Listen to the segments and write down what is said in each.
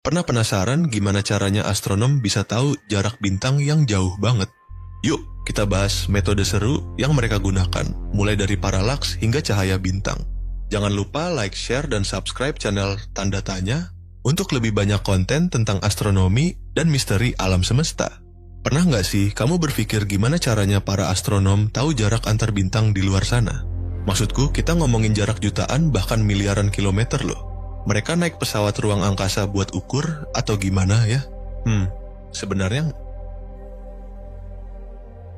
Pernah penasaran gimana caranya astronom bisa tahu jarak bintang yang jauh banget? Yuk, kita bahas metode seru yang mereka gunakan, mulai dari paralaks hingga cahaya bintang. Jangan lupa like, share, dan subscribe channel Tanda Tanya untuk lebih banyak konten tentang astronomi dan misteri alam semesta. Pernah nggak sih kamu berpikir gimana caranya para astronom tahu jarak antar bintang di luar sana? Maksudku, kita ngomongin jarak jutaan bahkan miliaran kilometer loh. Mereka naik pesawat ruang angkasa buat ukur atau gimana ya? Sebenarnya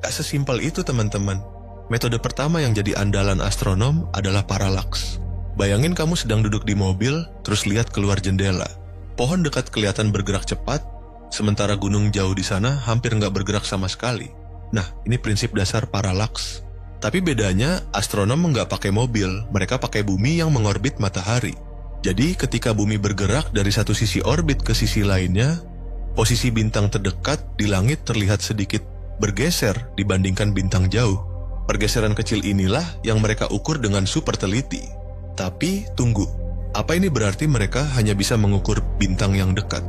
gak sesimpel itu teman-teman. Metode pertama yang jadi andalan astronom adalah paralaks. Bayangin kamu sedang duduk di mobil, terus lihat keluar jendela. Pohon dekat kelihatan bergerak cepat, sementara gunung jauh di sana hampir nggak bergerak sama sekali. Nah, ini prinsip dasar paralaks. Tapi bedanya, astronom nggak pakai mobil, mereka pakai bumi yang mengorbit matahari. Jadi ketika bumi bergerak dari satu sisi orbit ke sisi lainnya, posisi bintang terdekat di langit terlihat sedikit bergeser dibandingkan bintang jauh. Pergeseran kecil inilah yang mereka ukur dengan super teliti. Tapi tunggu, apa ini berarti mereka hanya bisa mengukur bintang yang dekat?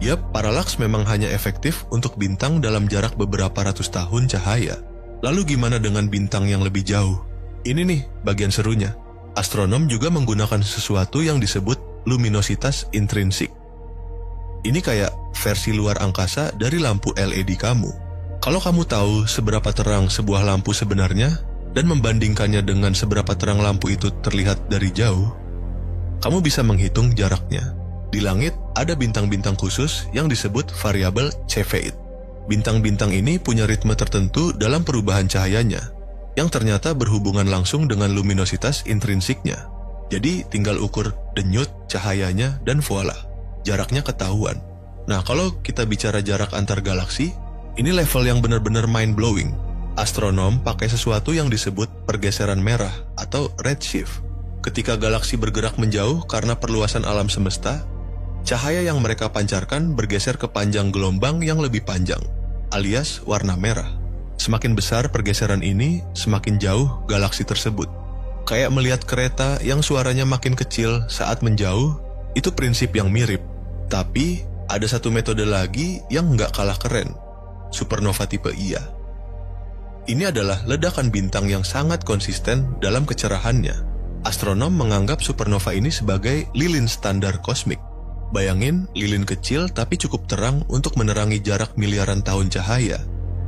Yap, paralaks memang hanya efektif untuk bintang dalam jarak beberapa ratus tahun cahaya. Lalu gimana dengan bintang yang lebih jauh? Ini nih bagian serunya. Astronom juga menggunakan sesuatu yang disebut luminositas intrinsik. Ini kayak versi luar angkasa dari lampu LED kamu. Kalau kamu tahu seberapa terang sebuah lampu sebenarnya dan membandingkannya dengan seberapa terang lampu itu terlihat dari jauh, kamu bisa menghitung jaraknya. Di langit ada bintang-bintang khusus yang disebut variabel Cepheid. Bintang-bintang ini punya ritme tertentu dalam perubahan cahayanya, yang ternyata berhubungan langsung dengan luminositas intrinsiknya. Jadi tinggal ukur denyut cahayanya dan voila, jaraknya ketahuan. Nah, kalau kita bicara jarak antar galaksi, ini level yang benar-benar mind-blowing. Astronom pakai sesuatu yang disebut pergeseran merah atau redshift. Ketika galaksi bergerak menjauh karena perluasan alam semesta, cahaya yang mereka pancarkan bergeser ke panjang gelombang yang lebih panjang, alias warna merah. Semakin besar pergeseran ini, semakin jauh galaksi tersebut. Kayak melihat kereta yang suaranya makin kecil saat menjauh, itu prinsip yang mirip. Tapi, ada satu metode lagi yang nggak kalah keren. Supernova tipe Ia. Ini adalah ledakan bintang yang sangat konsisten dalam kecerahannya. Astronom menganggap supernova ini sebagai lilin standar kosmik. Bayangin, lilin kecil tapi cukup terang untuk menerangi jarak miliaran tahun cahaya.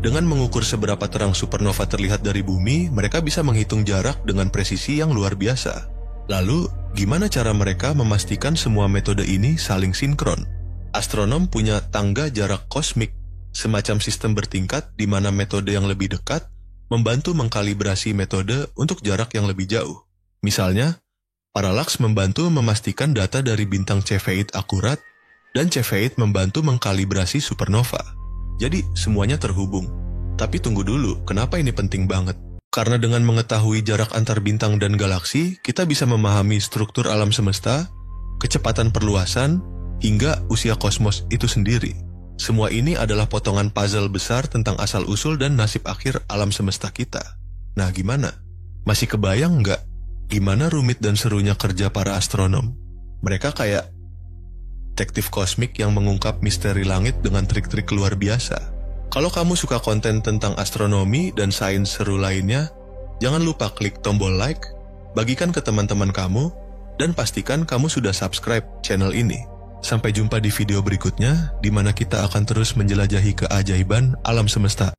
Dengan mengukur seberapa terang supernova terlihat dari bumi, mereka bisa menghitung jarak dengan presisi yang luar biasa. Lalu, gimana cara mereka memastikan semua metode ini saling sinkron? Astronom punya tangga jarak kosmik, semacam sistem bertingkat di mana metode yang lebih dekat membantu mengkalibrasi metode untuk jarak yang lebih jauh. Misalnya, paralaks membantu memastikan data dari bintang Cepheid akurat, dan Cepheid membantu mengkalibrasi supernova. Jadi semuanya terhubung. Tapi tunggu dulu, kenapa ini penting banget? Karena dengan mengetahui jarak antar bintang dan galaksi, kita bisa memahami struktur alam semesta, kecepatan perluasan, hingga usia kosmos itu sendiri. Semua ini adalah potongan puzzle besar tentang asal-usul dan nasib akhir alam semesta kita. Nah gimana? Masih kebayang nggak gimana rumit dan serunya kerja para astronom? Mereka kayak detektif kosmik yang mengungkap misteri langit dengan trik-trik luar biasa. Kalau kamu suka konten tentang astronomi dan sains seru lainnya, jangan lupa klik tombol like, bagikan ke teman-teman kamu, dan pastikan kamu sudah subscribe channel ini. Sampai jumpa di video berikutnya, di mana kita akan terus menjelajahi keajaiban alam semesta.